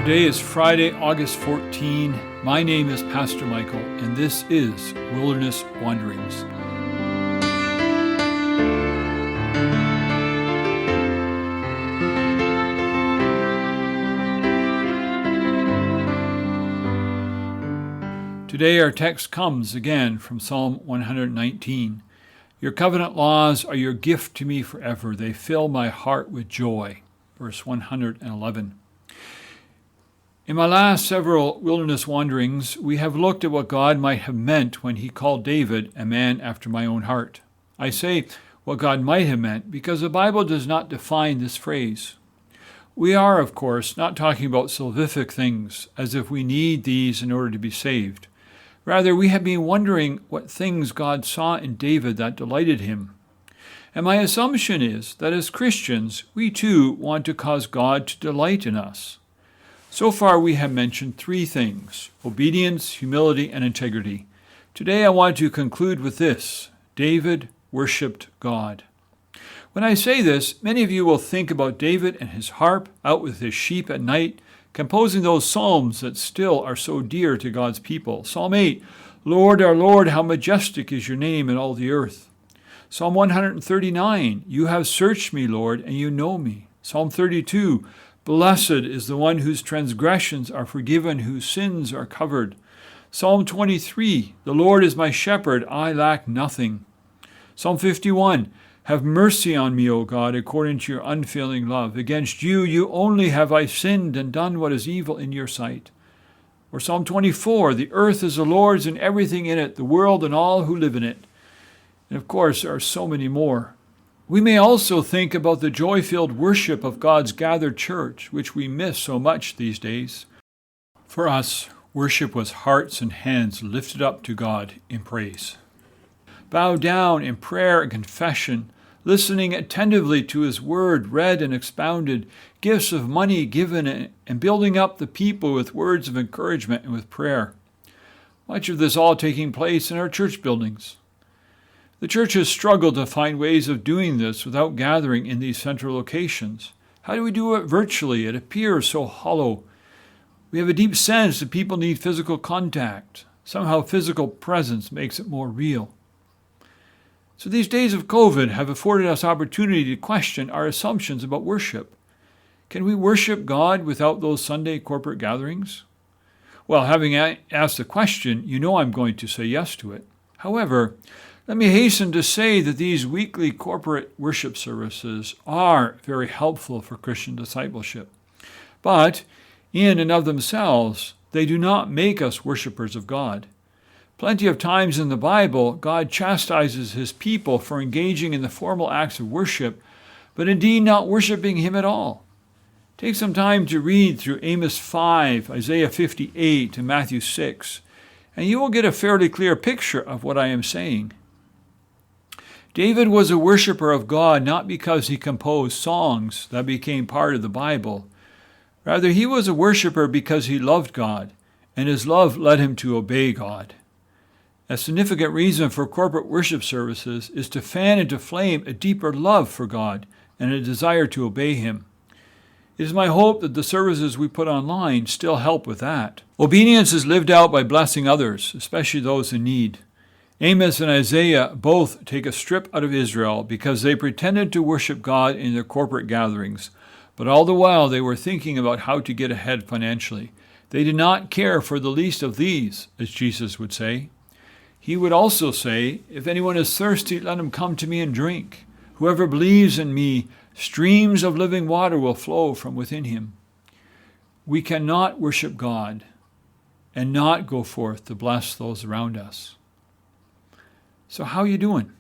Today is Friday, August 14. My name is Pastor Michael, and this is Wilderness Wanderings. Today our text comes again from Psalm 119. Your covenant laws are your gift to me forever. They fill my heart with joy. Verse 111. In my last several wilderness wanderings, we have looked at what God might have meant when he called David a man after my own heart. I say what God might have meant because the Bible does not define this phrase. We are, of course, not talking about salvific things, as if we need these in order to be saved. Rather, we have been wondering what things God saw in David that delighted him. And my assumption is that as Christians, we too want to cause God to delight in us. So far, we have mentioned three things: obedience, humility, and integrity. Today, I want to conclude with this: David worshipped God. When I say this, many of you will think about David and his harp out with his sheep at night, composing those psalms that still are so dear to God's people. Psalm 8, Lord, our Lord, how majestic is your name in all the earth. Psalm 139, you have searched me, Lord, and you know me. Psalm 32, blessed is the one whose transgressions are forgiven, whose sins are covered. Psalm 23, the Lord is my shepherd, I lack nothing. Psalm 51, have mercy on me, O God, according to your unfailing love. Against you only have I sinned and done what is evil in your sight. Or Psalm 24, the earth is the Lord's and everything in it, the world and all who live in it. And of course, there are so many more. We may also think about the joy-filled worship of God's gathered church, which we miss so much these days. For us, worship was hearts and hands lifted up to God in praise. Bow down in prayer and confession, listening attentively to his word read and expounded, gifts of money given, and building up the people with words of encouragement and with prayer. Much of this all taking place in our church buildings. The church has struggled to find ways of doing this without gathering in these central locations. How do we do it virtually? It appears so hollow. We have a deep sense that people need physical contact. Somehow physical presence makes it more real. So these days of COVID have afforded us opportunity to question our assumptions about worship. Can we worship God without those Sunday corporate gatherings? Well, having asked the question, you know I'm going to say yes to it. However, let me hasten to say that these weekly corporate worship services are very helpful for Christian discipleship. But in and of themselves, they do not make us worshipers of God. Plenty of times in the Bible, God chastises his people for engaging in the formal acts of worship, but indeed not worshiping him at all. Take some time to read through Amos 5, Isaiah 58, and Matthew 6, and you will get a fairly clear picture of what I am saying. David was a worshiper of God not because he composed songs that became part of the Bible. Rather, he was a worshiper because he loved God, and his love led him to obey God. A significant reason for corporate worship services is to fan into flame a deeper love for God and a desire to obey him. It is my hope that the services we put online still help with that. Obedience is lived out by blessing others, especially those in need. Amos and Isaiah both take a strip out of Israel because they pretended to worship God in their corporate gatherings, but all the while they were thinking about how to get ahead financially. They did not care for the least of these, as Jesus would say. He would also say, if anyone is thirsty, let him come to me and drink. Whoever believes in me, streams of living water will flow from within him. We cannot worship God and not go forth to bless those around us. So how are you doing?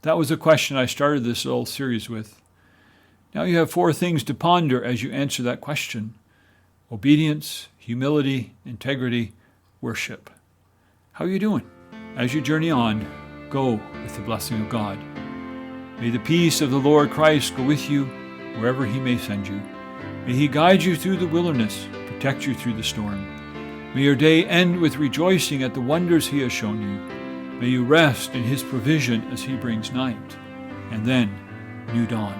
That was a question I started this little series with. Now you have 4 things to ponder as you answer that question: obedience, humility, integrity, worship. How are you doing? As you journey on, go with the blessing of God. May the peace of the Lord Christ go with you wherever he may send you. May he guide you through the wilderness, protect you through the storm. May your day end with rejoicing at the wonders he has shown you. May you rest in his provision as he brings night, and then new dawn.